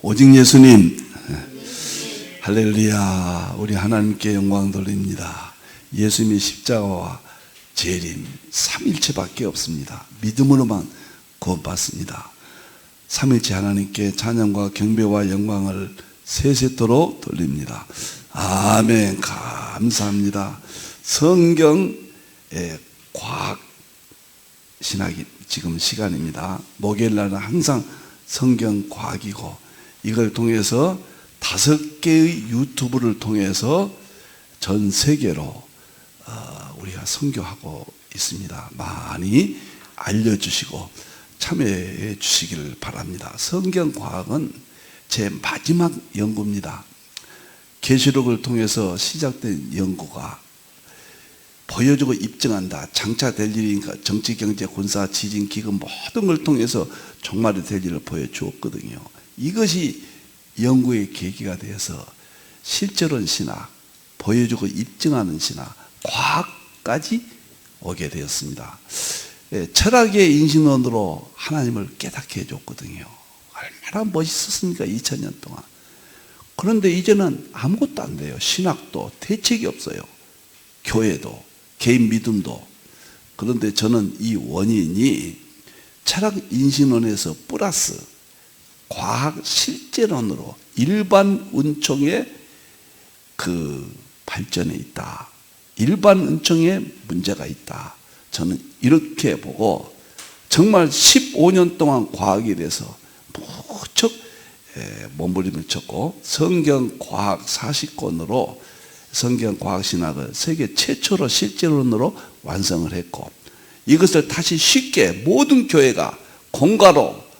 오직 예수님. 할렐루야. 우리 하나님께 영광 돌립니다. 예수님의 십자가와 재림 삼일체밖에 없습니다. 믿음으로만 구원받습니다. 삼일체 하나님께 찬양과 경배와 영광을 세세토록 돌립니다. 아멘. 감사합니다. 성경의 과학 신학이 지금 시간입니다. 목요일날은 항상 성경 과학이고, 이걸 통해서 5개의 유튜브를 통해서 전 세계로 우리가 선교하고 있습니다. 많이 알려주시고 참여해 주시기를 바랍니다. 성경 과학은 제 마지막 연구입니다. 계시록을 통해서 시작된 연구가 보여주고 입증한다. 장차 될 일이니까 정치, 경제, 군사, 지진, 기근 모든 걸 통해서 종말이 될 일을 보여주었거든요. 이것이 연구의 계기가 되어서 실제로는 신학, 보여주고 입증하는 신학, 과학까지 오게 되었습니다. 철학의 인신론으로 하나님을 깨닫게 해줬거든요. 얼마나 멋있었습니까? 2000년 동안. 그런데 이제는 아무것도 안 돼요. 신학도 대책이 없어요. 교회도, 개인 믿음도. 그런데 저는 이 원인이 철학 인신론에서 플러스 과학 실제론으로 일반 은총의 그 발전에 있다. 일반 은총에 문제가 있다. 저는 이렇게 보고 정말 15년 동안 과학에 대해서 무척 몸부림을 쳤고, 성경 과학 40권으로 성경 과학 신학을 세계 최초로 실제론으로 완성을 했고, 이것을 다시 쉽게 모든 교회가 공가로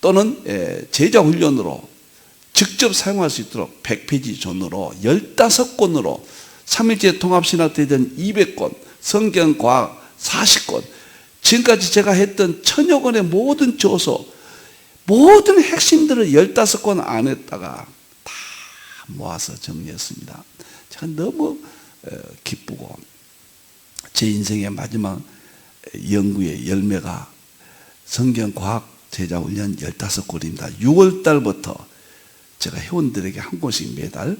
또는 제자훈련으로 직접 사용할 수 있도록 100페이지 존으로 15권으로 3일째 통합신학대전 200권, 성경과학 40권, 지금까지 제가 했던 1000여 권의 모든 저서, 모든 핵심들을 15권 안에다가 다 모아서 정리했습니다. 제가 너무 기쁘고, 제 인생의 마지막 연구의 열매가 성경과학 제자훈련 15권입니다. 6월 달부터 제가 회원들에게 한 권씩 매달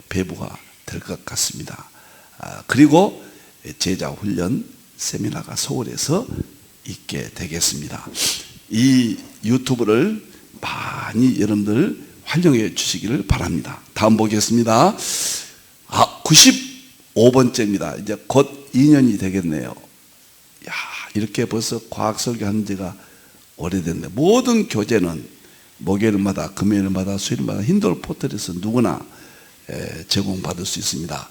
배부가 될 것 같습니다. 그리고 제자훈련 세미나가 서울에서 있게 되겠습니다. 이 유튜브를 많이 여러분들 활용해 주시기를 바랍니다. 다음 보겠습니다. 95번째입니다. 이제 곧 2년이 되겠네요. 야, 이렇게 벌써 과학 설교한 지가 오래됐네. 모든 교재는 목요일마다, 금요일마다, 수요일마다 힌두어 포털에서 누구나 제공받을 수 있습니다.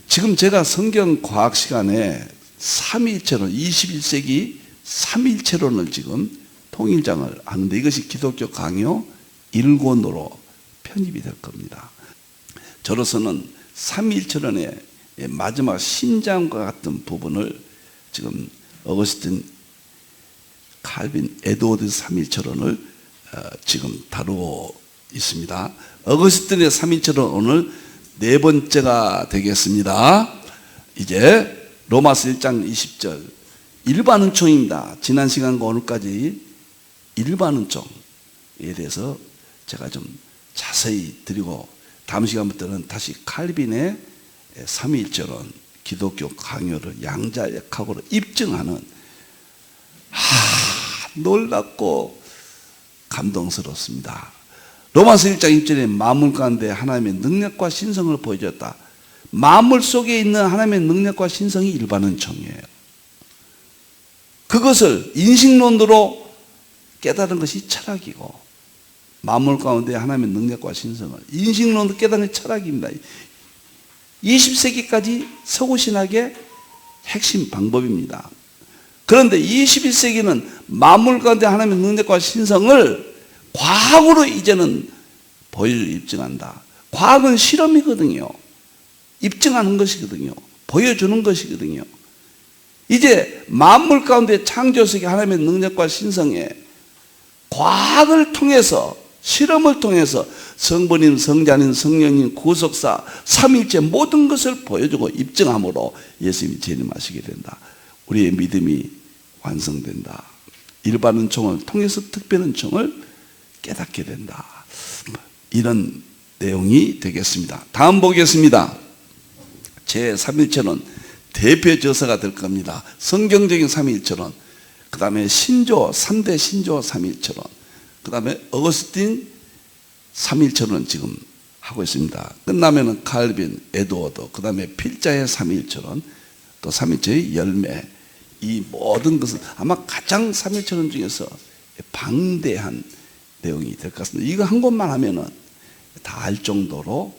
지금 제가 성경 과학 시간에 3일체론, 21세기 3일체론을 지금 통일장을 하는데, 이것이 기독교 강요 1권으로 편입이 될 겁니다. 저로서는 3일체론의 마지막 신장과 같은 부분을 지금 어거스틴, 칼빈, 에드워드 3일체론을 지금 다루고 있습니다. 어거스틴의 3일체론 오늘 4번째가 되겠습니다. 이제 로마서 1장 20절 일반 은총입니다. 지난 시간과 오늘까지 일반 은총에 대해서 제가 좀 자세히 드리고, 다음 시간부터는 다시 칼빈의 3일체론, 기독교 강요를 양자역학으로 입증하는, 놀랍고 감동스럽습니다. 로마서 1장 1절에 만물 가운데 하나님의 능력과 신성을 보여줬다. 만물 속에 있는 하나님의 능력과 신성이 일반 은총이에요. 그것을 인식론으로 깨달은 것이 철학이고, 만물 가운데 하나님의 능력과 신성을 인식론으로 깨달은 것이 철학입니다. 20세기까지 서구신학의 핵심 방법입니다. 그런데 21세기는 만물 가운데 하나님의 능력과 신성을 과학으로 이제는 보여주고 입증한다. 과학은 실험이거든요. 입증하는 것이거든요. 보여주는 것이거든요. 이제 만물 가운데 창조세계 하나님의 능력과 신성에 과학을 통해서, 실험을 통해서 성부님, 성자님, 성령님, 구속사, 삼일체 모든 것을 보여주고 입증함으로 예수님이 재림하시게 된다. 우리의 믿음이 완성된다. 일반 은총을 통해서 특별 은총을 깨닫게 된다. 이런 내용이 되겠습니다. 다음 보겠습니다. 제3일체는 대표저서가 될 겁니다. 성경적인 삼위일체론, 그 다음에 신조, 3대 신조 삼위일체론, 그 다음에 어거스틴 삼위일체론은 지금 하고 있습니다. 끝나면은 칼빈, 에드워드, 그 다음에 필자의 삼위일체론, 또 삼위일체의 열매, 이 모든 것은 아마 가장 삼위일체론 중에서 방대한 내용이 될 것 같습니다. 이거 한 것만 하면은 다 알 정도로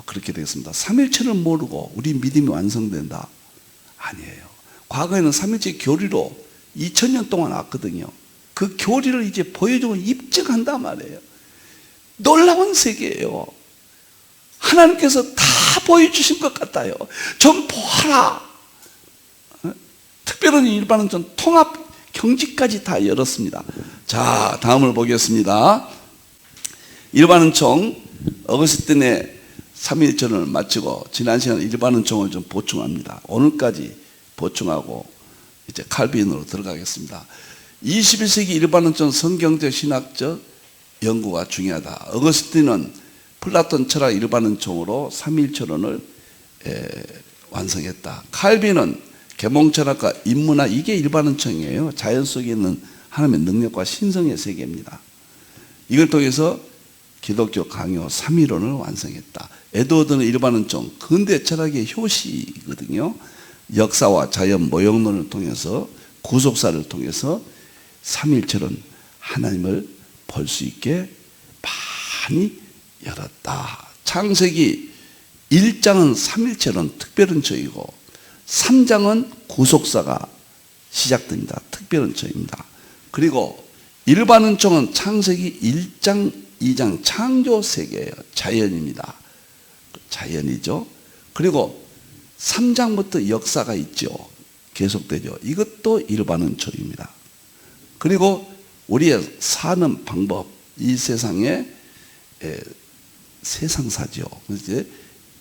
그렇게 되겠습니다. 삼위일체를 모르고 우리 믿음이 완성된다? 아니에요. 과거에는 삼위일체 교리로 2000년 동안 왔거든요. 그 교리를 이제 보여주고 입증한단 말이에요. 놀라운 세계예요. 하나님께서 다 보여주신 것 같아요. 좀 보아라. 특별한 일반은 좀 통합 경지까지 다 열었습니다. 자, 다음을 보겠습니다. 일반은총 어거스틴의 삼위일체론을 마치고 지난 시간 일반은총을 좀 보충합니다. 오늘까지 보충하고 이제 칼빈으로 들어가겠습니다. 21세기 일반은총 성경적 신학적 연구가 중요하다. 어거스틴은 플라톤 철학 일반은총으로 삼위일체론을 완성했다. 칼빈은 계몽철학과 인문학, 이게 일반은총이에요. 자연 속에 있는 하나님의 능력과 신성의 세계입니다. 이걸 통해서 기독교 강요 삼위론을 완성했다. 에드워드는 일반은총, 근대 철학의 효시거든요. 역사와 자연 모형론을 통해서, 구속사를 통해서 삼위일체론 하나님을 볼 수 있게 많이 열었다. 창세기 1장은 삼위일체론 특별은총이고 3장은 구속사가 시작됩니다. 특별은총입니다. 그리고 일반은총은 창세기 1장, 2장 창조세계예요. 자연입니다. 자연이죠. 그리고 3장부터 역사가 있죠. 계속되죠. 이것도 일반은총입니다. 그리고 우리의 사는 방법, 이 세상의 세상사죠. 이제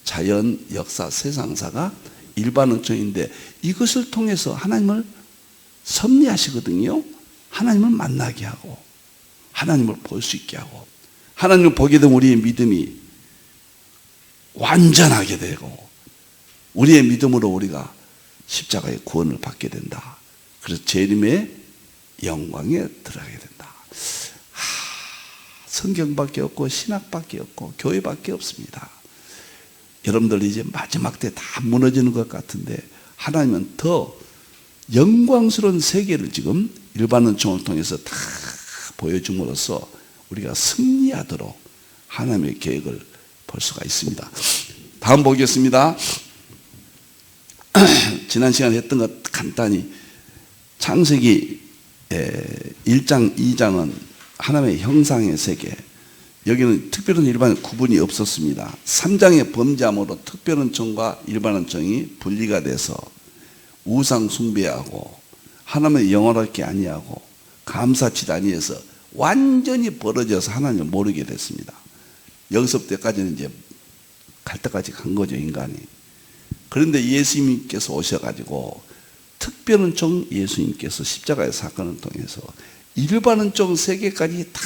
자연, 역사, 세상사가 일반은총인데 이것을 통해서 하나님을 섭리하시거든요. 하나님을 만나게 하고 하나님을 볼 수 있게 하고 하나님을 보게 되면 우리의 믿음이 완전하게 되고 우리의 믿음으로 우리가 십자가의 구원을 받게 된다. 그래서 재림의 영광에 들어가게 된다. 성경밖에 없고 신학밖에 없고 교회밖에 없습니다. 여러분들 이제 마지막 때 다 무너지는 것 같은데 하나님은 더 영광스러운 세계를 지금 일반은총을 통해서 다 보여줌으로써 우리가 승리하도록 하나님의 계획을 볼 수가 있습니다. 다음 보겠습니다. 지난 시간에 했던 것 간단히 창세기 1장, 2장은 하나님의 형상의 세계, 여기는 특별한 일반 구분이 없었습니다. 3장의 범죄함으로 특별은총과 일반은총이 분리가 돼서 우상 숭배하고 하나님의 영원하게 아니하고 감사치 아니해서 완전히 벌어져서 하나님을 모르게 됐습니다. 여기서부터까지는 이제 갈 때까지 간 거죠, 인간이. 그런데 예수님께서 오셔가지고 특별은총 예수님께서 십자가의 사건을 통해서 일반은총 세계까지 다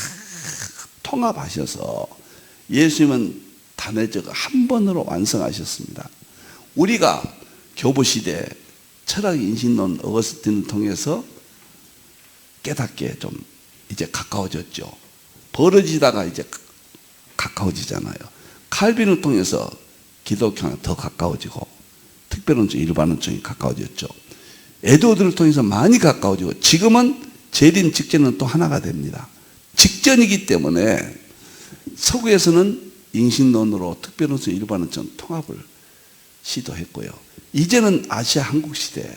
통합하셔서 예수님은 단회적 한 번으로 완성하셨습니다. 우리가 교부시대 철학 인신론 어거스틴을 통해서 깨닫게 좀 이제 가까워졌죠. 벌어지다가 이제 가까워지잖아요. 칼빈을 통해서 기독교랑 더 가까워지고 특별은총 일반은총이 가까워졌죠. 에드워드를 통해서 많이 가까워지고 지금은 재림 직전은 또 하나가 됩니다. 직전이기 때문에 서구에서는 인신론으로 특별은총 일반은총 통합을 시도했고요. 이제는 아시아 한국 시대,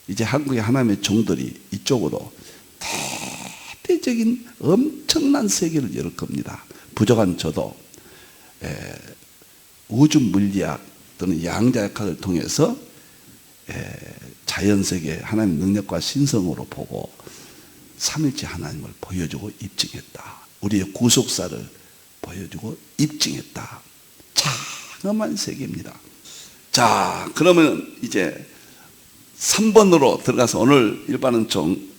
이제 한국의 하나님의 종들이 이쪽으로 대대적인 엄청난 세계를 열 겁니다. 부족한 저도 우주 물리학 또는 양자역학을 통해서 자연세계 하나님의 능력과 신성으로 보고 삼일째 하나님을 보여주고 입증했다. 우리의 구속사를 보여주고 입증했다. 장엄한 세계입니다. 자, 그러면 이제 3번으로 들어가서 오늘 일반은총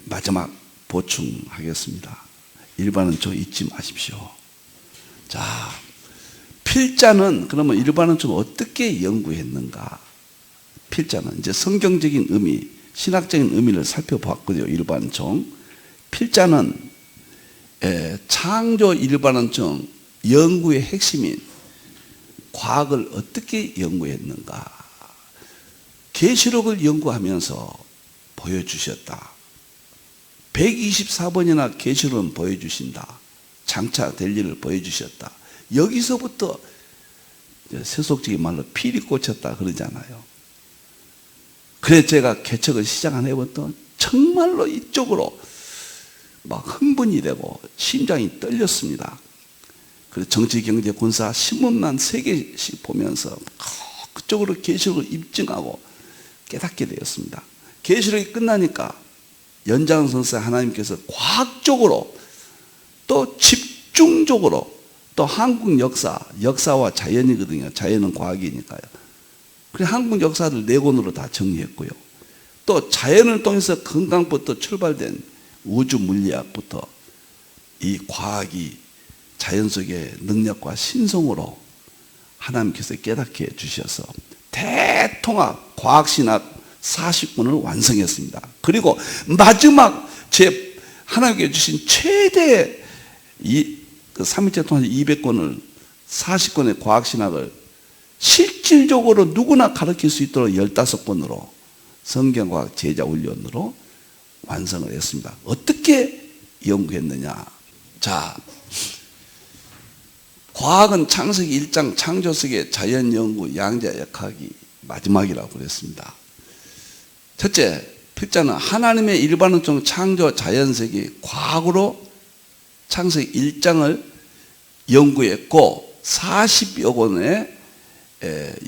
마지막 보충하겠습니다. 일반론적 잊지 마십시오. 자, 필자는 그러면 일반론적 어떻게 연구했는가? 필자는 이제 성경적인 의미, 신학적인 의미를 살펴봤거든요. 일반론적. 필자는 창조 일반론적 연구의 핵심인 과학을 어떻게 연구했는가? 계시록을 연구하면서 보여주셨다. 124번이나 계시록은 보여주신다. 장차 될 일을 보여주셨다. 여기서부터 세속적인 말로 피리 꽂혔다 그러잖아요. 그래서 제가 개척을 시작 안 해봤던 정말로 이쪽으로 막 흥분이 되고 심장이 떨렸습니다. 그래서 정치, 경제, 군사, 신문만 3개씩 보면서 그쪽으로 계시록을 입증하고 깨닫게 되었습니다. 계시록이 끝나니까 연장선상 하나님께서 과학적으로 또 집중적으로 또 한국 역사와 자연이거든요. 자연은 과학이니까요. 그래서 한국 역사를 4권으로 다 정리했고요. 또 자연을 통해서 건강부터 출발된 우주 물리학부터 이 과학이 자연 속의 능력과 신성으로 하나님께서 깨닫게 해주셔서 대통합 과학신학 40권을 완성했습니다. 그리고 마지막 하나님께 주신 최대 그 3일째 통해서 200권을 40권의 과학신학을 실질적으로 누구나 가르칠 수 있도록 15권으로 성경과학 제자훈련으로 완성을 했습니다. 어떻게 연구했느냐? 자, 과학은 창세기 1장 창조세계 자연연구 양자역학이 마지막이라고 그랬습니다. 첫째, 필자는 하나님의 일반론적 창조 자연세계 과학으로 창세기 1장을 연구했고 40여 권의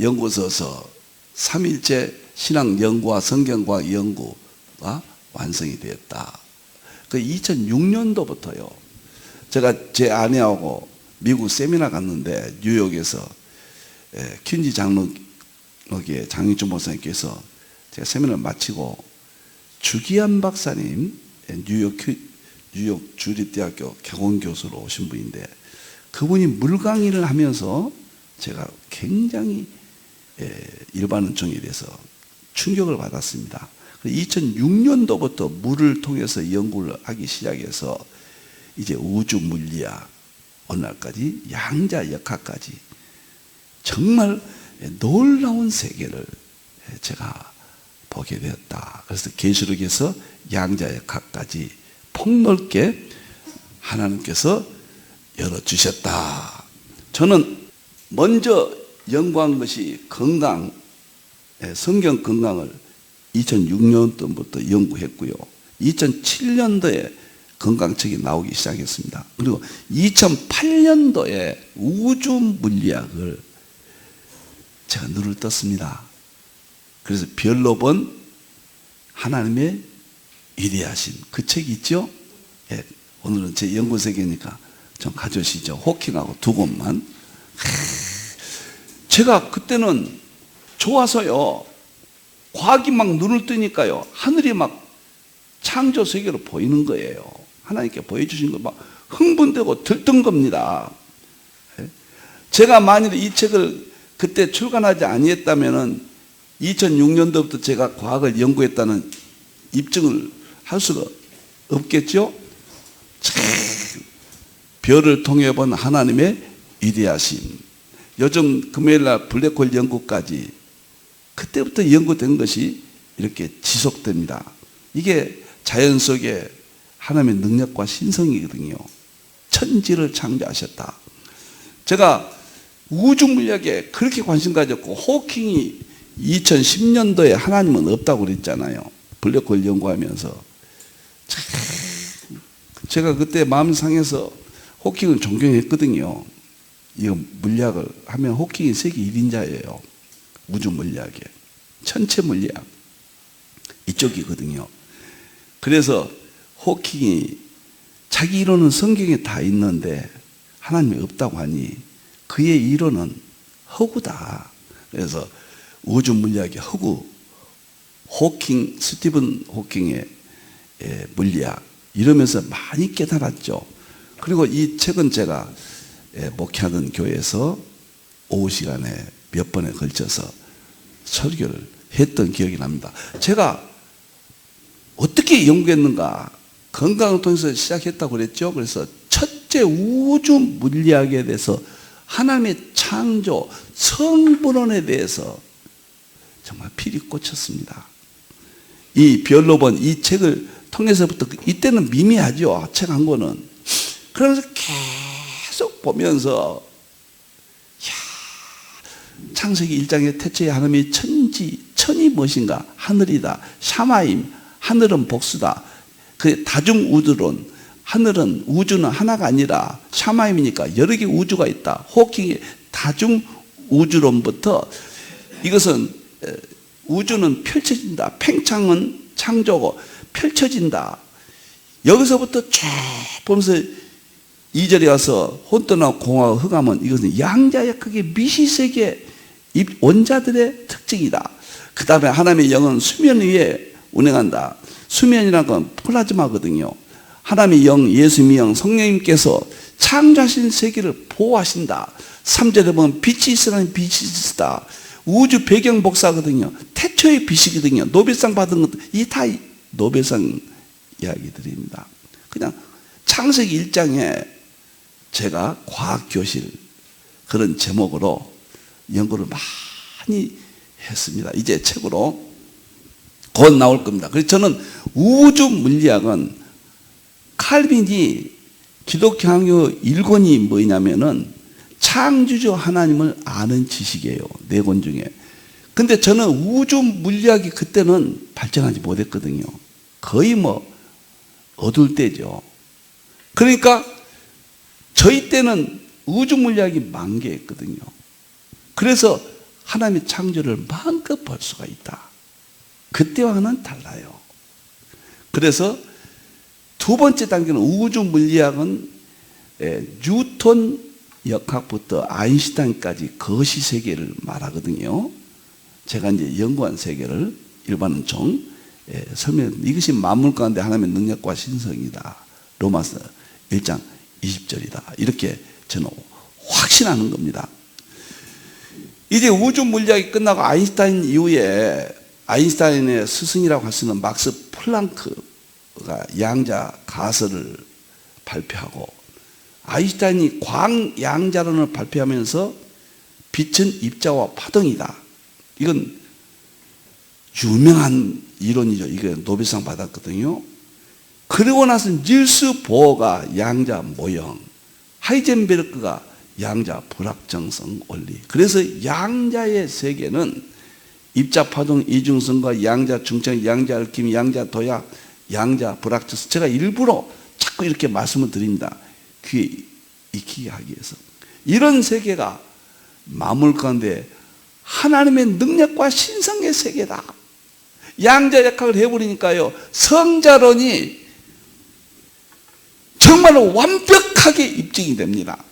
연구서서 3일째 신학 연구와 성경과학 연구가 완성이 되었다. 그 2006년도부터요. 제가 제 아내하고 미국 세미나 갔는데 뉴욕에서 퀸지 장로교회 장윤준 목사님께서 제가 세미나를 마치고 주기한 박사님 뉴욕 주립대학교 개공교수로 오신 분인데 그분이 물강의를 하면서 제가 굉장히 일반론적에 대해서 충격을 받았습니다. 2006년도부터 물을 통해서 연구를 하기 시작해서 이제 우주 물리학 오늘날까지 양자역학까지 정말 놀라운 세계를 제가 보게 되었다. 그래서 계시록에서 양자역학까지 폭넓게 하나님께서 열어주셨다. 저는 먼저 연구한 것이 건강, 성경 건강을 2006년도부터 연구했고요. 2007년도에 건강책이 나오기 시작했습니다. 그리고 2008년도에 우주 물리학을 제가 눈을 떴습니다. 그래서 별로 본 하나님의 위대하신 그 책이 있죠? 예, 오늘은 제 연구 세계니까 좀 가져오시죠. 호킹하고 2권만. 제가 그때는 좋아서요. 과학이 막 눈을 뜨니까요. 하늘이 막 창조 세계로 보이는 거예요. 하나님께 보여주신 거 막 흥분되고 들뜬 겁니다. 제가 만일 이 책을 그때 출간하지 아니했다면은 2006년도부터 제가 과학을 연구했다는 입증을 할 수가 없겠죠? 별을 통해 본 하나님의 위대하심. 요즘 금요일날 블랙홀 연구까지 그때부터 연구된 것이 이렇게 지속됩니다. 이게 자연 속에 하나님의 능력과 신성이거든요. 천지를 창조하셨다. 제가 우주 물리학에 그렇게 관심 가졌고 호킹이 2010년도에 하나님은 없다고 그랬잖아요. 블랙홀 연구하면서 제가 그때 마음 상해서 호킹을 존경했거든요. 이거 물리학을 하면 호킹이 세계 1인자예요. 우주 물리학에 천체 물리학 이쪽이거든요. 그래서 호킹이 자기 이론은 성경에 다 있는데 하나님이 없다고 하니 그의 이론은 허구다. 그래서 우주 물리학의 허구, 스티븐 호킹의 물리학 이러면서 많이 깨달았죠. 그리고 이 책은 제가 목회하던 교회에서 오후 시간에 몇 번에 걸쳐서 설교를 했던 기억이 납니다. 제가 어떻게 연구했는가? 건강을 통해서 시작했다고 그랬죠. 그래서 첫째 우주 물리학에 대해서 하나님의 창조, 성분론에 대해서 정말 필이 꽂혔습니다. 이 별로 본 이 책을 통해서부터 이때는 미미하죠. 책 한 권은. 그러면서 계속 보면서 창세기 1장에 태초에 하나님의 천이 무엇인가? 하늘이다. 샤마임, 하늘은 복수다. 그 다중우주론, 하늘은 우주는 하나가 아니라 샤마임이니까 여러 개의 우주가 있다. 호킹의 다중우주론부터 이것은 우주는 펼쳐진다. 팽창은 창조고 펼쳐진다. 여기서부터 쭉 보면서 2절에 가서 혼돈하고 공허하고 흑암은 이것은 양자역학의 미시세계 원자들의 특징이다. 그 다음에 하나님의 영은 수면 위에 운행한다. 수면이라는 건 플라즈마거든요. 하나님의 영, 예수님의 영, 성령님께서 창조하신 세계를 보호하신다. 3절에 보면 빛이 있으라는 빛이 있다. 우주 배경 복사거든요. 태초의 빛이거든요. 노벨상 받은 것도 이 다 노벨상 이야기들입니다. 그냥 창세기 1장에 제가 과학교실 그런 제목으로 연구를 많이 했습니다. 이제 책으로 곧 나올 겁니다. 그래서 저는 우주 물리학은 칼빈이 기독교 학교 1권이 뭐냐면은 창조주 하나님을 아는 지식이에요. 4권 중에. 근데 저는 우주 물리학이 그때는 발전하지 못했거든요. 거의 어두울 때죠. 그러니까 저희 때는 우주 물리학이 만개했거든요. 그래서 하나님의 창조를 마음껏 볼 수가 있다. 그때와는 달라요. 그래서 두 번째 단계는 우주 물리학은 뉴턴 역학부터 아인슈타인까지 거시 세계를 말하거든요. 제가 이제 연구한 세계를 일반은 설명합니다. 이것이 만물 가운데 하나님의 능력과 신성이다. 로마서 1장 20절이다. 이렇게 저는 확신하는 겁니다. 이제 우주 물리학이 끝나고 아인슈타인 이후에 아인슈타인의 스승이라고 할 수 있는 막스 플랑크가 양자 가설을 발표하고 아인슈타인이 광양자론을 발표하면서 빛은 입자와 파동이다. 이건 유명한 이론이죠. 이게 노벨상 받았거든요. 그리고 나서 닐스 보어가 양자 모형, 하이젠베르크가 양자 불확정성 원리. 그래서 양자의 세계는 입자 파동 이중성과 양자 중창, 양자 얽힘, 양자 도약, 양자 불확정성. 제가 일부러 자꾸 이렇게 말씀을 드립니다. 귀에 익히게 하기 위해서. 이런 세계가 만물 가운데 하나님의 능력과 신성의 세계다. 양자역학을 해버리니까요, 성자론이 정말로 완벽하게 입증이 됩니다.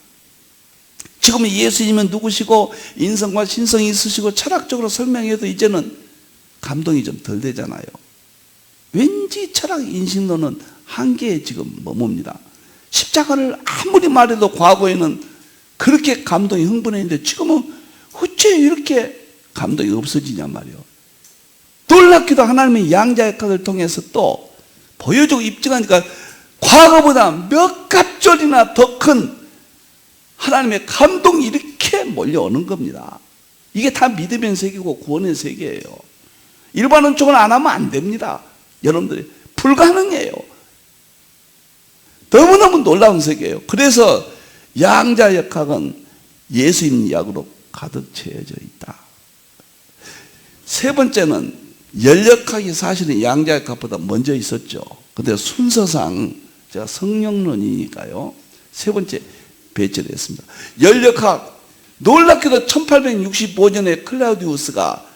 지금 예수님은 누구시고 인성과 신성이 있으시고 철학적으로 설명해도 이제는 감동이 좀 덜 되잖아요. 왠지 철학 인식론은 한계에 지금 머뭅니다. 십자가를 아무리 말해도 과거에는 그렇게 감동이 흥분했는데 지금은 어째 이렇게 감동이 없어지냐 말이에요. 놀랍게도 하나님의 양자역학을 통해서 또 보여주고 입증하니까 과거보다 몇 갑절이나 더 큰 하나님의 감동이 이렇게 몰려오는 겁니다. 이게 다 믿음의 세계고 구원의 세계예요. 일반은 쪽은 안 하면 안 됩니다. 여러분들이 불가능해요. 너무너무 놀라운 세계예요. 그래서 양자역학은 예수님 이야기로 가득 채워져 있다. 세 번째는 열역학이 사실은 양자역학보다 먼저 있었죠. 근데 순서상 제가 성령론이니까요. 세 번째 배치를 했습니다. 열역학, 놀랍게도 1865년에 클라우디우스가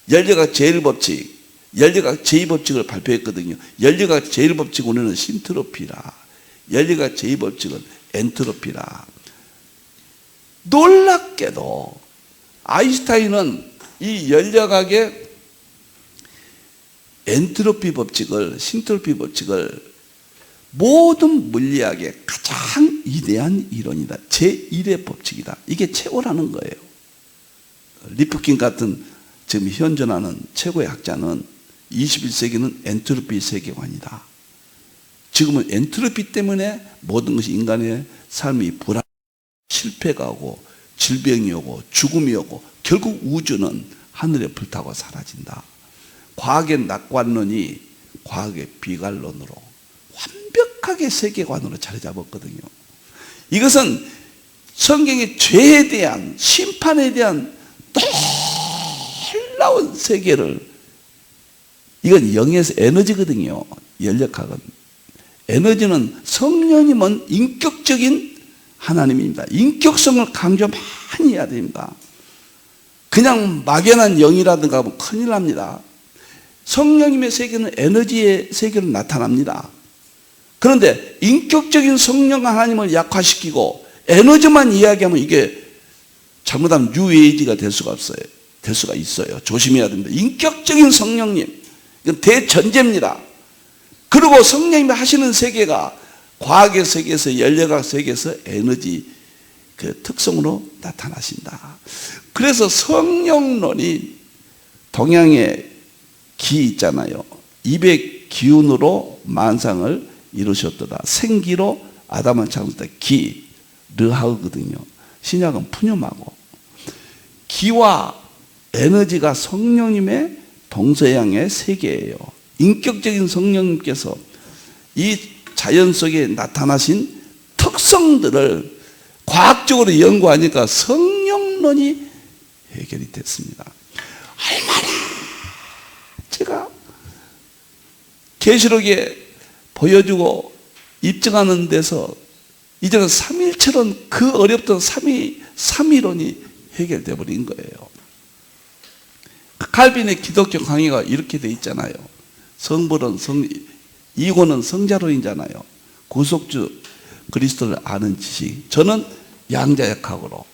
열역학 제1법칙, 열역학 제2법칙을 발표했거든요. 열역학 제1법칙 우리는 신트로피라, 열역학 제2법칙은 엔트로피라. 놀랍게도 아인슈타인은 이 열역학의 엔트로피 법칙을, 신트로피 법칙을 모든 물리학의 가장 위대한 이론이다. 제1의 법칙이다. 이게 최고라는 거예요. 리프킨 같은 지금 현존하는 최고의 학자는 21세기는 엔트로피 세계관이다. 지금은 엔트로피 때문에 모든 것이 인간의 삶이 불안, 실패가 오고 질병이 오고 죽음이 오고 결국 우주는 하늘에 불타고 사라진다. 과학의 낙관론이 과학의 비관론으로 완벽하게 세계관으로 자리 잡았거든요. 이것은 성경의 죄에 대한 심판에 대한 놀라운 세계를, 이건 영에서 에너지거든요. 연력학은 에너지는 성령님은 인격적인 하나님입니다. 인격성을 강조 많이 해야 됩니다. 그냥 막연한 영이라든가 하면 큰일 납니다. 성령님의 세계는 에너지의 세계로 나타납니다. 그런데 인격적인 성령 하나님을 약화시키고 에너지만 이야기하면 이게 잘못하면 뉴에이지가 될 수가 없어요. 될 수가 있어요. 조심해야 됩니다. 인격적인 성령님, 이건 대전제입니다. 그리고 성령님이 하시는 세계가 과학의 세계에서, 연력학 세계에서 에너지 그 특성으로 나타나신다. 그래서 성령론이 동양의 기 있잖아요. 입의 기운으로 만상을 이루셨도다. 생기로 아담을 창조했다. 기, 르하거든요. 신약은 푸념하고. 기와 에너지가 성령님의 동서양의 세계예요. 인격적인 성령님께서 이 자연 속에 나타나신 특성들을 과학적으로 연구하니까 성령론이 해결이 됐습니다. 얼마나 제가 계시록에 보여주고 입증하는 데서 이제는 삼일처럼 그 어렵던 삼위론이 해결되어 버린 거예요. 칼빈의 기독교 강의가 이렇게 돼 있잖아요. 성불은 이고는 성자론이잖아요. 구속주 그리스도를 아는 지식. 저는 양자역학으로,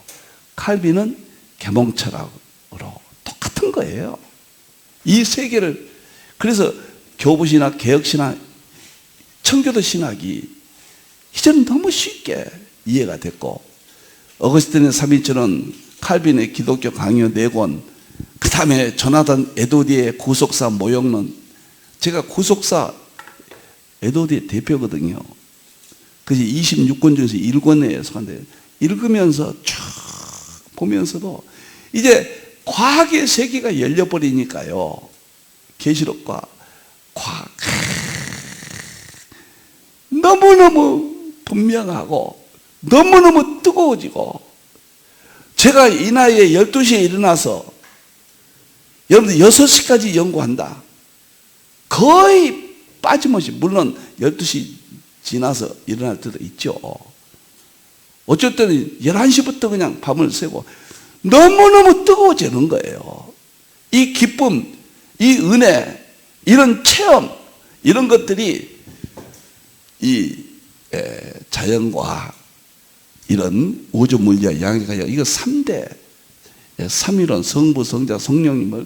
칼빈은 계몽철학으로 똑같은 거예요. 이 세계를, 그래서 교부신학, 개혁신학, 청교도 신학이 이제는 너무 쉽게 이해가 됐고, 어거스틴의 삼위일체론, 칼빈의 기독교 강요 4권, 그 다음에 조나단 에도디의 구속사 모욕론. 제가 구속사 에도디의 대표거든요. 그래서 26권 중에서 1권에 속한데, 읽으면서 쭉 보면서도 이제 과학의 세계가 열려버리니까요. 계시록과 과학 너무너무 분명하고 너무너무 뜨거워지고, 제가 이 나이에 12시에 일어나서 여러분들 6시까지 연구한다. 거의 빠짐없이, 물론 12시 지나서 일어날 때도 있죠. 어쩔 때는 11시부터 그냥 밤을 새고 너무너무 뜨거워지는 거예요. 이 기쁨, 이 은혜, 이런 체험, 이런 것들이 이 자연과학, 이런 우주 물리학, 양력학, 이거 3대 삼위론, 성부, 성자, 성령님을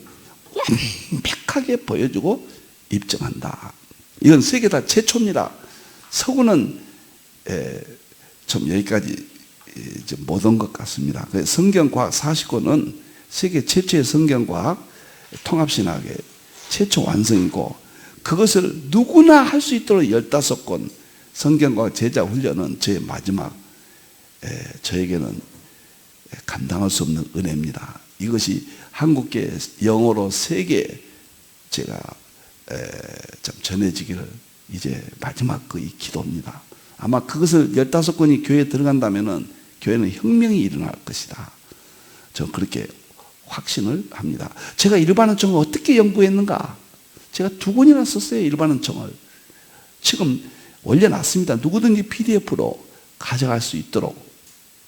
완벽하게 보여주고 입증한다. 이건 세계 다 최초입니다. 서구는 좀 여기까지 못 온 것 같습니다. 성경과학 40권은 세계 최초의 성경과학 통합신학의 최초 완성이고, 그것을 누구나 할 수 있도록 15권 성경과학 제자 훈련은 제 마지막, 저에게는 감당할 수 없는 은혜입니다. 이것이 한국계 영어로 세계 제가 좀 전해지기를 이제 마지막 거의 기도입니다. 아마 그것을 15권이 교회에 들어간다면은 교회는 혁명이 일어날 것이다. 저 그렇게 확신을 합니다. 제가 일반언청을 어떻게 연구했는가? 제가 2권이나 썼어요. 일반언청을. 지금 올려놨습니다. 누구든지 PDF로 가져갈 수 있도록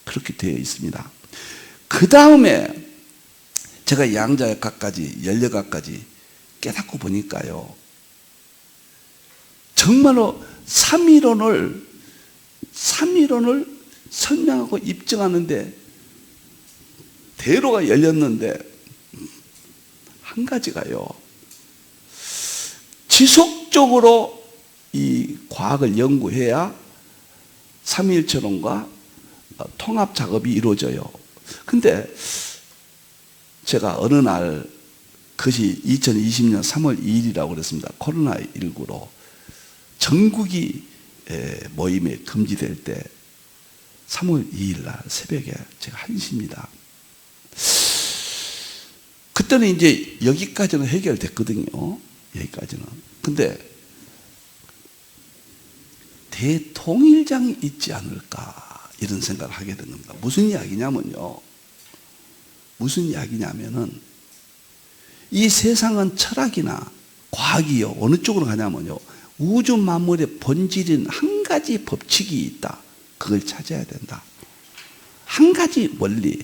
그렇게 되어 있습니다. 그 다음에 제가 양자역학까지, 연력학까지 깨닫고 보니까요, 정말로 삼위론을 설명하고 입증하는데 대로가 열렸는데, 한 가지가요, 지속적으로 이 과학을 연구해야 삼위일체론과 통합 작업이 이루어져요. 근데 제가 어느 날 그것이 2020년 3월 2일이라고 그랬습니다. 코로나19로 전국이 모임에 금지될 때 3월 2일 날 새벽에 제가 1시입니다. 그때는 이제 여기까지는 해결됐거든요. 여기까지는. 근데 대통일장이 있지 않을까 이런 생각을 하게 된 겁니다. 무슨 이야기냐면요. 무슨 이야기냐면은 이 세상은 철학이나 과학이요. 어느 쪽으로 가냐면요. 우주 만물의 본질인 한 가지 법칙이 있다. 그걸 찾아야 된다. 한 가지 원리,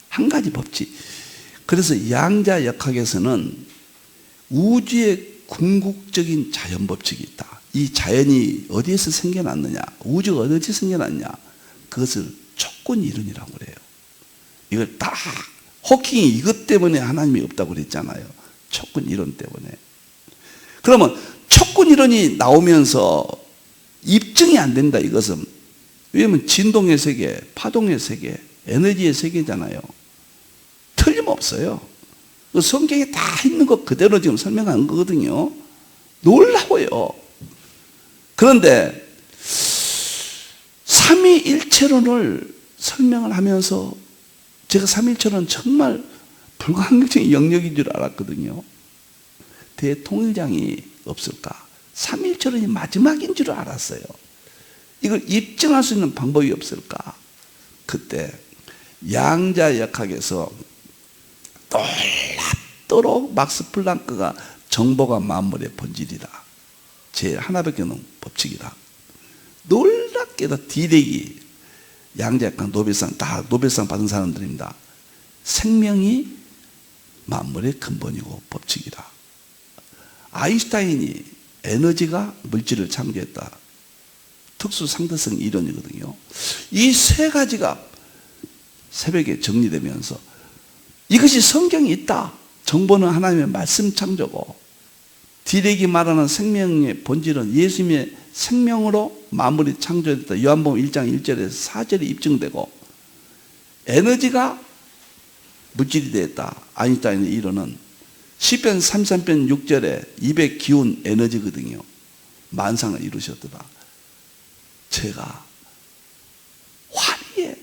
한 가지 법칙. 그래서 양자역학에서는 우주의 궁극적인 자연 법칙이 있다. 이 자연이 어디에서 생겨났느냐, 우주가 어디서 생겨났냐, 그것을 촉군 이론이라고 그래요. 이걸 딱 호킹이 이것 때문에 하나님이 없다고 그랬잖아요. 촉군 이론 때문에. 그러면 촉군 이론이 나오면서 입증이 안 된다 이것은. 왜냐하면 진동의 세계, 파동의 세계, 에너지의 세계잖아요. 틀림없어요. 성경에 다 있는 것 그대로 지금 설명한 거거든요. 놀라워요. 그런데 삼위일체론을 설명을 하면서 제가 삼위일체론은 정말 불가항력적인 영역인 줄 알았거든요. 대통일장이 없을까? 삼위일체론이 마지막인 줄 알았어요. 이걸 입증할 수 있는 방법이 없을까? 그때 양자역학에서 놀랍도록 막스 플랑크가 정보가 만물의 본질이다. 제일 하나밖에 없는 법칙이다. 놀랍게도 디렉이 양자역학 노벨상 다 노벨상 받은 사람들입니다. 생명이 만물의 근본이고 법칙이다. 아인슈타인이 에너지가 물질을 창조했다. 특수 상대성 이론이거든요. 이 세 가지가 새벽에 정리되면서 이것이 성경에 있다. 정보는 하나님의 말씀 창조고 디렉이 말하는 생명의 본질은 예수님의 생명으로 만물이 창조됐다. 요한복음 1장 1절에서 4절에 입증되고 에너지가 물질이 되었다. 아인슈타인의 이론은 시편 33편 6절에 입에 기운 에너지거든요. 만상을 이루셨더라. 제가 환희에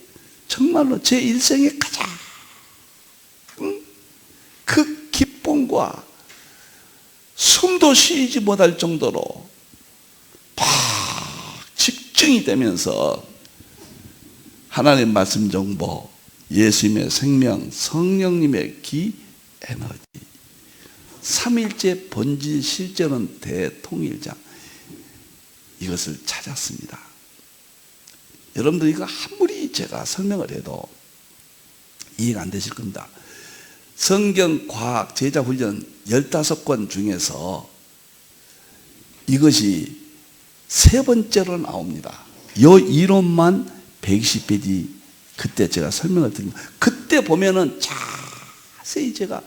정말로 제 일생에 가장 그 기쁨과 숨도 쉬지 못할 정도로 팍 집중이 되면서 하나님의 말씀 정보, 예수님의 생명, 성령님의 기, 에너지, 삼일째 본질 실제는 대통일장, 이것을 찾았습니다. 여러분들 이거 아무리 제가 설명을 해도 이해가 안 되실 겁니다. 성경 과학 제자 훈련 15권 중에서 이것이 세 번째로 나옵니다. 이 이론만 120페이지 그때 제가 설명을 드립니다. 그때 보면은 자세히 제가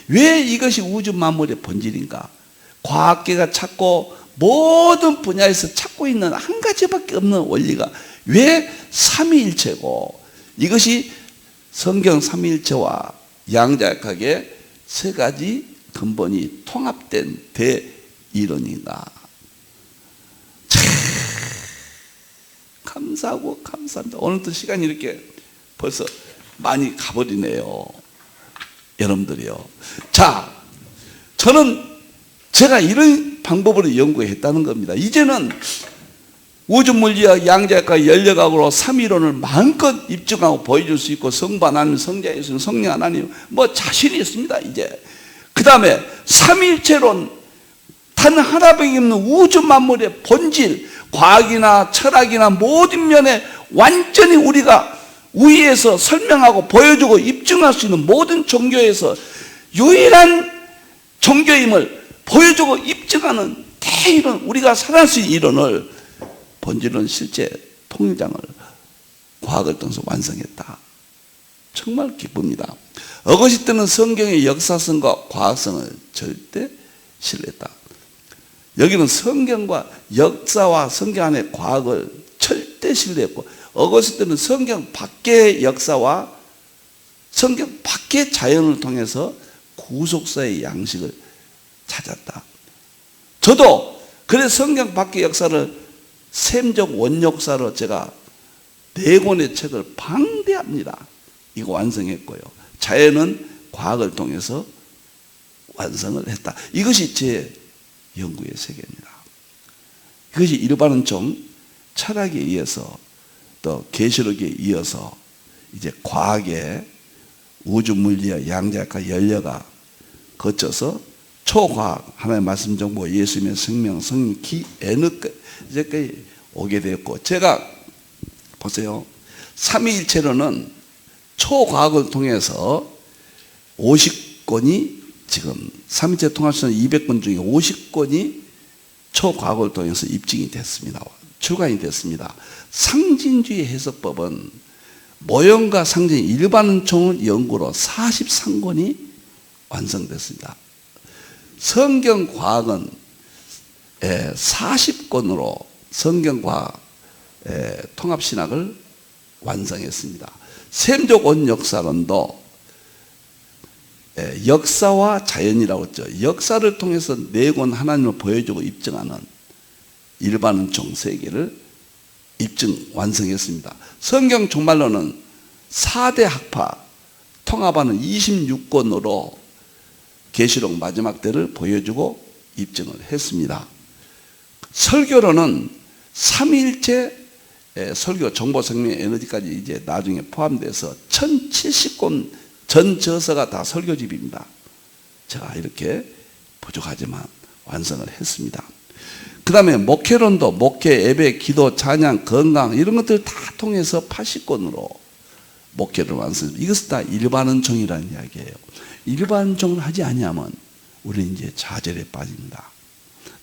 왜 이것이 우주 만물의 본질인가? 과학계가 찾고 모든 분야에서 찾고 있는 한 가지밖에 없는 원리가 왜 삼위일체고 이것이 성경 삼위일체와 양자역학의 세 가지 근본이 통합된 대이론인가? 감사하고 감사합니다. 오늘도 시간이 이렇게 벌써 많이 가버리네요. 여러분들이요. 자, 저는 제가 이런 방법으로 연구했다는 겁니다. 이제는 우주물리학, 양자역학, 연력학으로 삼위론을 마음껏 입증하고 보여줄 수 있고 성부 하나님, 성자 예수님, 성령 하나님 뭐 자신이 있습니다. 이제 그 다음에 삼위일체론 단 하나밖에 없는 우주 만물의 본질, 과학이나 철학이나 모든 면에 완전히 우리가 우위에서 설명하고 보여주고 입증할 수 있는 모든 종교에서 유일한 종교임을 보여주고 입증하는 대이론, 우리가 살아날 수 있는 이론을 본질은 실제 통일장을 과학을 통해서 완성했다. 정말 기쁩니다. 어거스틴은 성경의 역사성과 과학성을 절대 신뢰했다. 여기는 성경과 역사와 성경 안의 과학을 절대 신뢰했고, 어거스틴은 성경 밖의 역사와 성경 밖의 자연을 통해서 구속사의 양식을 찾았다. 저도 그래서 성경 밖의 역사를 셈적 원역사로 제가 4권의 책을 방대합니다. 이거 완성했고요. 자연은 과학을 통해서 완성을 했다. 이것이 제 연구의 세계입니다. 이것이 일반은 좀 철학에 의해서 또 계시록에 이어서 이제 과학의 우주 물리학, 양자역학, 연려가 거쳐서 초과학, 하나님의 말씀 정보, 예수님의 생명, 성령, 기, 에너까지 오게 되었고, 제가 보세요. 삼위일체론은 초과학을 통해서 50권이 지금 삼위일체 통합시는 200권 중에 50권이 초과학을 통해서 입증이 됐습니다. 출간이 됐습니다. 상징주의 해석법은 모형과 상징 일반은총을 연구로 43권이 완성됐습니다. 성경과학은 40권으로 성경과학 통합신학을 완성했습니다. 셈적 원역사론도 역사와 자연이라고 했죠. 역사를 통해서 4권 하나님을 보여주고 입증하는 일반은총 세계를 입증 완성했습니다. 성경 종말론은 4대 학파 통합하는 26권으로 계시록 마지막 때를 보여주고 입증을 했습니다. 설교로는 삼위일체 설교 정보 생명 에너지까지 이제 나중에 포함돼서 1070권 전 저서가 다 설교집입니다. 제가 이렇게 부족하지만 완성을 했습니다. 그 다음에 목회론도 목회, 예배, 기도, 찬양, 건강 이런 것들 다 통해서 80권으로 목회를 완성했습니다. 이것은 다 일반은총이라는 이야기예요. 일반은총을 하지 아니하면 우리는 이제 좌절에 빠집니다.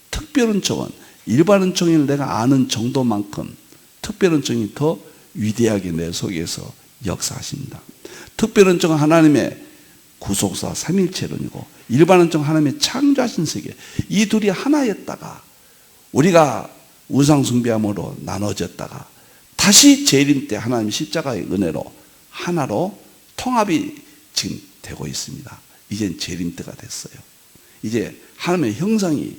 특별은총은 일반은총을 내가 아는 정도만큼 특별은총이 더 위대하게 내 속에서 역사하십니다. 특별은총은 하나님의 구속사 삼일체론이고, 일반은총은 하나님의 창조하신 세계, 이 둘이 하나였다가 우리가 우상숭배함으로 나눠졌다가 다시 재림 때 하나님 십자가의 은혜로 하나로 통합이 지금 되고 있습니다. 이젠 재림 때가 됐어요. 이제 하나님의 형상이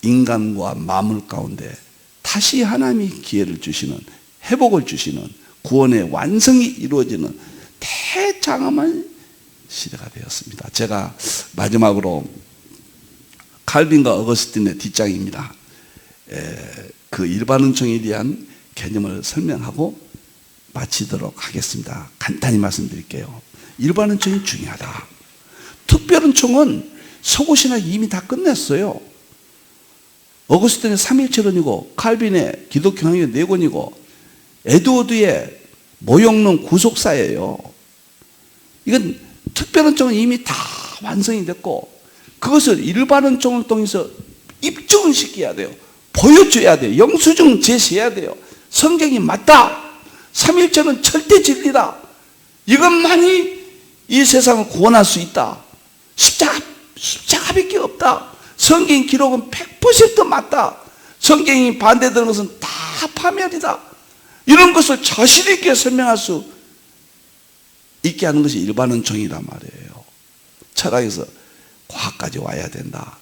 인간과 만물 가운데 다시 하나님이 기회를 주시는, 회복을 주시는, 구원의 완성이 이루어지는 대장엄한 시대가 되었습니다. 제가 마지막으로 칼빈과 어거스틴의 뒷장입니다. 그 일반은총에 대한 개념을 설명하고 마치도록 하겠습니다. 간단히 말씀드릴게요. 일반은총이 중요하다. 특별은총은 서구신학이 이미 다 끝냈어요. 어거스틴의 삼일체론이고, 칼빈의 기독교형의 4권이고, 에드워드의 모형론 구속사예요. 이건 특별은총은 이미 다 완성이 됐고, 그것을 일반은총을 통해서 입증을 시켜야 돼요. 보여줘야 돼요. 영수증 제시해야 돼요. 성경이 맞다. 삼일체는 절대 진리다. 이것만이 이 세상을 구원할 수 있다. 십자가밖에 없다. 성경 기록은 100% 맞다. 성경이 반대되는 것은 다 파멸이다. 이런 것을 자신 있게 설명할 수 있게 하는 것이 일반은총이란 말이에요. 철학에서 과학까지 와야 된다.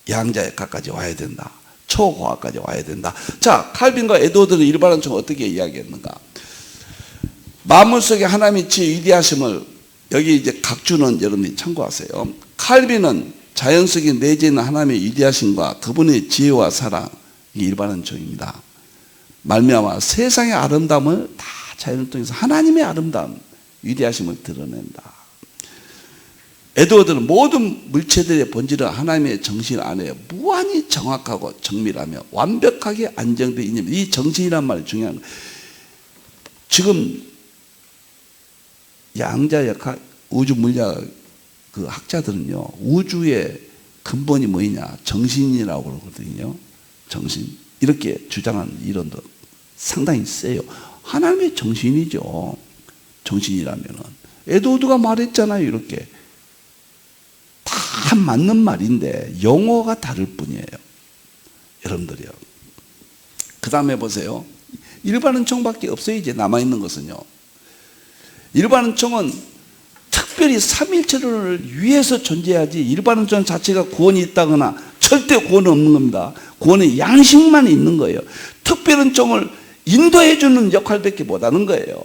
양자역학까지 와야 된다. 초과학까지 와야 된다. 자, 칼빈과 에드워드는 일반은총을 어떻게 이야기했는가? 만물 속에 하나님의 지혜 위대하심을, 여기 이제 각주는 여러분이 참고하세요. 칼빈은 자연 속에 내재 있는 하나님의 위대하심과 그분의 지혜와 사랑, 이게 일반은총입니다. 말미암아 세상의 아름다움을 다 자연을 통해서 하나님의 아름다움, 위대하심을 드러낸다. 에드워드는 모든 물체들의 본질은 하나님의 정신 안에 무한히 정확하고 정밀하며 완벽하게 안정되어 있는, 이 정신이란 말이 중요한 거예요. 지금 양자역학, 우주 물리학 그 학자들은요, 우주의 근본이 뭐냐? 정신이라고 그러거든요. 정신. 이렇게 주장하는 이론도 상당히 세요. 하나님의 정신이죠. 정신이라면은. 에드워드가 말했잖아요, 이렇게. 다 맞는 말인데 용어가 다를 뿐이에요. 여러분들이요. 그 다음에 보세요. 일반은총밖에 없어요. 이제 남아있는 것은요. 일반은총은 특별히 삼일체를 위해서 존재하지 일반은총 자체가 구원이 있다거나 절대 구원은 없는 겁니다. 구원의 양식만 있는 거예요. 특별은총을 인도해 주는 역할밖에 못하는 거예요.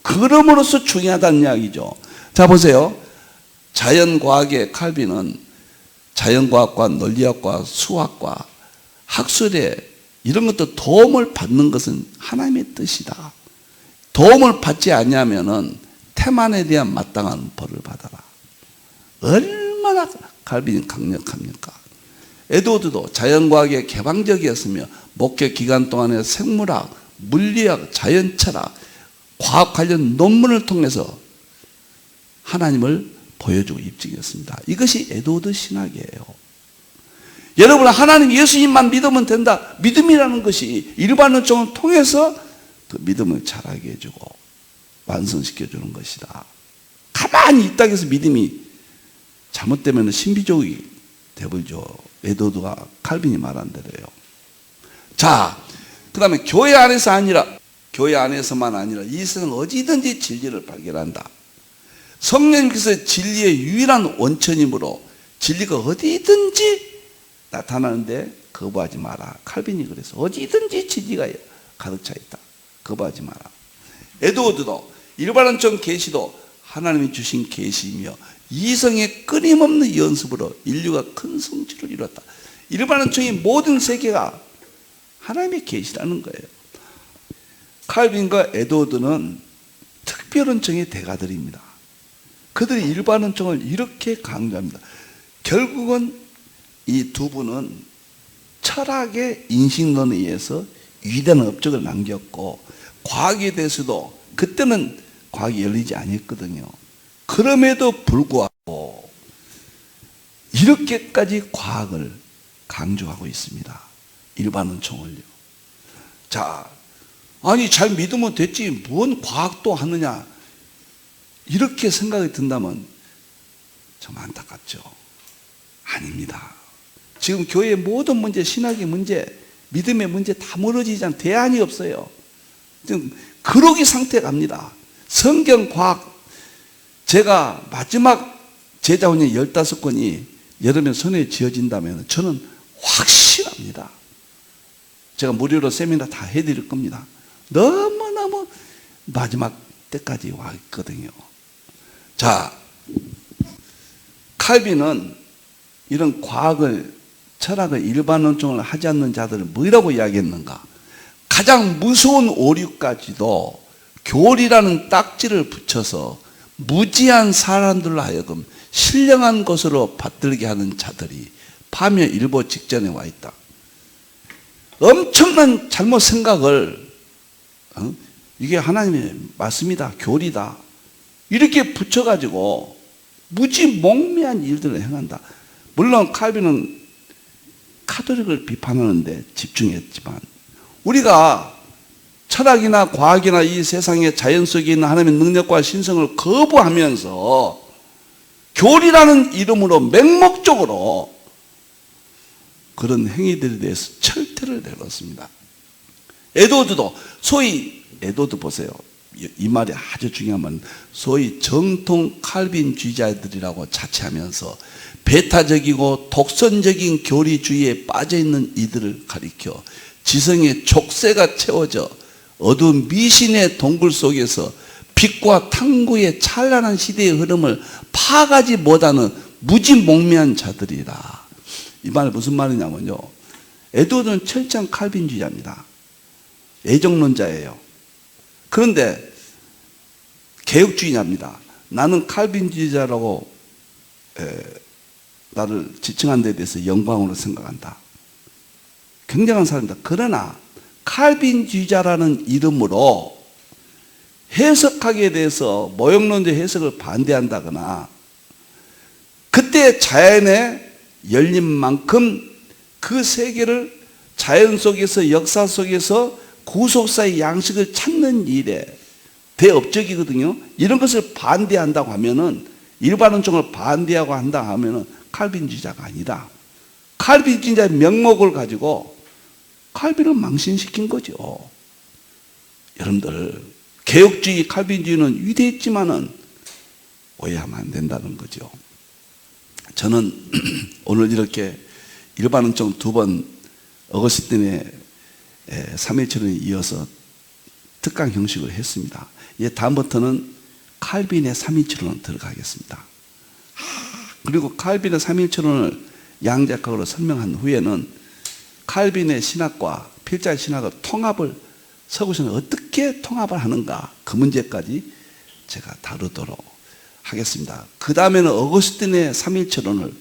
그럼으로써 중요하다는 이야기죠. 자 보세요. 자연과학의 칼빈은 자연과학과 논리학과 수학과 학술에 이런 것도 도움을 받는 것은 하나님의 뜻이다. 도움을 받지 않냐면은 태만에 대한 마땅한 벌을 받아라. 얼마나 칼빈이 강력합니까? 에드워드도 자연과학에 개방적이었으며 목회 기간 동안에 생물학, 물리학, 자연철학, 과학 관련 논문을 통해서 하나님을 보여주고 입증했습니다. 이것이 에드워드 신학이에요. 여러분, 하나님 예수님만 믿으면 된다. 믿음이라는 것이 일반은총을 통해서 그 믿음을 자라게 해주고 완성시켜주는 것이다. 가만히 이 땅에서 믿음이 잘못되면 신비주의 되버리죠. 에드워드가 칼빈이 말한 대로요. 자, 그 다음에 교회 안에서만 아니라 이 세상 어디든지 진리를 발견한다. 성령님께서 진리의 유일한 원천이므로 진리가 어디든지 나타나는데 거부하지 마라. 칼빈이 그래서 어디든지 진리가 가득 차 있다. 거부하지 마라. 에드워드도 일반은총 계시도 하나님이 주신 계시이며 이성의 끊임없는 연습으로 인류가 큰 성취를 이뤘다. 일반은총의 모든 세계가 하나님의 계시라는 거예요. 칼빈과 에드워드는 특별은총의 대가들입니다. 그들이 일반은총을 이렇게 강조합니다. 결국은 이 두 분은 철학의 인식론에 의해서 위대한 업적을 남겼고 과학에 대해서도 그때는 과학이 열리지 않았거든요. 그럼에도 불구하고 이렇게까지 과학을 강조하고 있습니다. 일반은총을요. 자, 아니 잘 믿으면 됐지 뭔 과학도 하느냐 이렇게 생각이 든다면 좀 안타깝죠. 아닙니다. 지금 교회의 모든 문제, 신학의 문제, 믿음의 문제 다 무너지지 않는 대안이 없어요. 지금 그러기 상태에 갑니다. 성경 과학, 제가 마지막 제자훈련 15권이 여러분 손에 쥐어진다면 저는 확신합니다. 제가 무료로 세미나 다 해드릴 겁니다. 너무너무 마지막 때까지 와 있거든요. 자, 칼빈은 이런 과학을, 철학을 일반론총을 하지 않는 자들을 뭐라고 이야기했는가? 가장 무서운 오류까지도 교리라는 딱지를 붙여서 무지한 사람들로 하여금 신령한 것으로 받들게 하는 자들이 파멸 일보 직전에 와 있다. 엄청난 잘못 생각을 이게 하나님의 말씀이다, 교리다 이렇게 붙여가지고 무지몽매한 일들을 행한다. 물론 칼빈은 카톨릭을 비판하는데 집중했지만 우리가 철학이나 과학이나 이 세상의 자연 속에 있는 하나님의 능력과 신성을 거부하면서 교리라는 이름으로 맹목적으로 그런 행위들에 대해서 철퇴를 내렸습니다. 에드워드도 소위 에드워드 보세요. 이 말이 아주 중요한 말은 소위 정통 칼빈주의자들이라고 자처하면서 배타적이고 독선적인 교리주의에 빠져있는 이들을 가리켜 지성의 족쇄가 채워져 어두운 미신의 동굴 속에서 빛과 탐구의 찬란한 시대의 흐름을 파가지 못하는 무지몽매한 자들이라. 이 말은 무슨 말이냐면요, 에드워드는 철저한 칼빈주의자입니다. 애정론자예요. 그런데 개혁주의자입니다. 나는 칼빈주의자라고 나를 지칭한 데 대해서 영광으로 생각한다. 굉장한 사람이다. 그러나 칼빈주의자라는 이름으로 해석하기에 대해서 모형론적 해석을 반대한다거나 그때 자연의 열린 만큼 그 세계를 자연 속에서 역사 속에서 구속사의 양식을 찾는 일에 대업적이거든요. 이런 것을 반대한다고 하면은 일반론적을 반대하고 한다 하면은 칼빈주의자가 아니다. 칼빈주의자의 명목을 가지고 칼빈을 망신시킨 거죠. 여러분들, 개혁주의, 칼빈주의는 위대했지만은 오해하면 안 된다는 거죠. 저는 오늘 이렇게 일반론적 두 번 어거스틴의 3.1절에 이어서 특강 형식을 했습니다. 이제 다음부터는 칼빈의 3.1절로 들어가겠습니다. 그리고 칼빈의 3.1절을 양자각으로 설명한 후에는 칼빈의 신학과 필자의 신학의 통합을 서구신은 어떻게 통합을 하는가, 그 문제까지 제가 다루도록 하겠습니다. 그 다음에는 어거스틴의 3.1절론을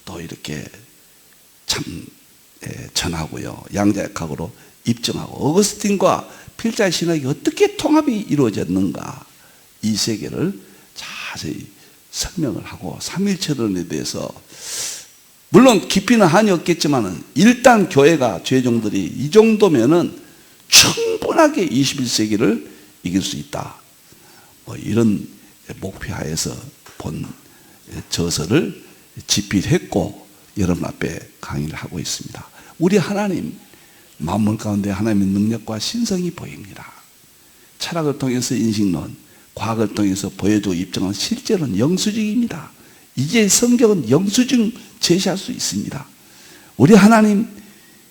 또 이렇게 참 전하고요, 양자역학으로 입증하고 어거스틴과 필자의 신학이 어떻게 통합이 이루어졌는가, 이 세계를 자세히 설명을 하고 3.1절론에 대해서 물론 깊이는 한이 없겠지만 일단 교회가 죄종들이 이 정도면은 충분하게 21세기를 이길 수 있다, 뭐 이런 목표하에서 본 저서를 집필했고 여러분 앞에 강의를 하고 있습니다. 우리 하나님, 만물 가운데 하나님의 능력과 신성이 보입니다. 철학을 통해서 인식론, 과학을 통해서 보여주고 입증한 실제로는 영수증입니다. 이제 성경은 영수증 제시할 수 있습니다. 우리 하나님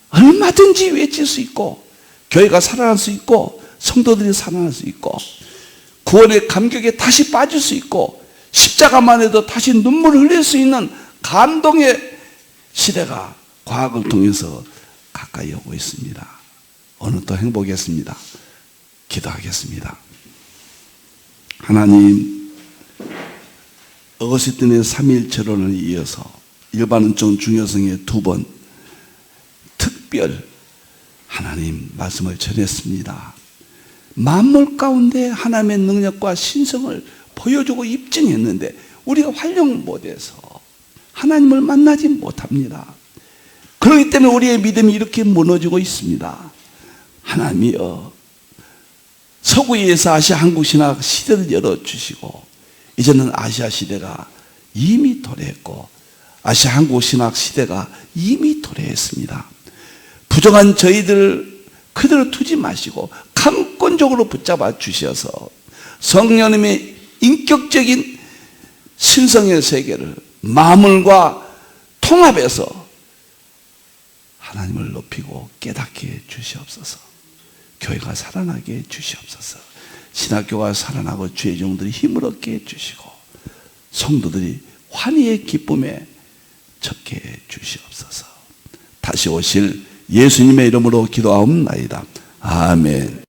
얼마든지 외칠 수 있고, 교회가 살아날 수 있고, 성도들이 살아날 수 있고, 구원의 감격에 다시 빠질 수 있고, 십자가만 해도 다시 눈물을 흘릴 수 있는 감동의 시대가 과학을 통해서 가까이 오고 있습니다. 오늘 또 행복했습니다. 기도하겠습니다. 하나님, 어거스틴의 3.1절론을 이어서 일반론적 중요성의 두 번 특별 하나님 말씀을 전했습니다. 만물 가운데 하나님의 능력과 신성을 보여주고 입증했는데 우리가 활용 못해서 하나님을 만나지 못합니다. 그렇기 때문에 우리의 믿음이 이렇게 무너지고 있습니다. 하나님이여, 서구에서 아시아 한국 신학 시대를 열어주시고, 이제는 아시아 시대가 이미 도래했고 아시아 한국 신학 시대가 이미 도래했습니다. 부정한 저희들을 그대로 두지 마시고 감권적으로 붙잡아 주셔서 성령님의 인격적인 신성의 세계를 만물과 통합해서 하나님을 높이고 깨닫게 해 주시옵소서. 교회가 살아나게 해 주시옵소서. 신학교가 살아나고 주의 종들이 힘을 얻게 해 주시고 성도들이 환희의 기쁨에 젖게 해 주시옵소서. 다시 오실 예수님의 이름으로 기도하옵나이다. 아멘.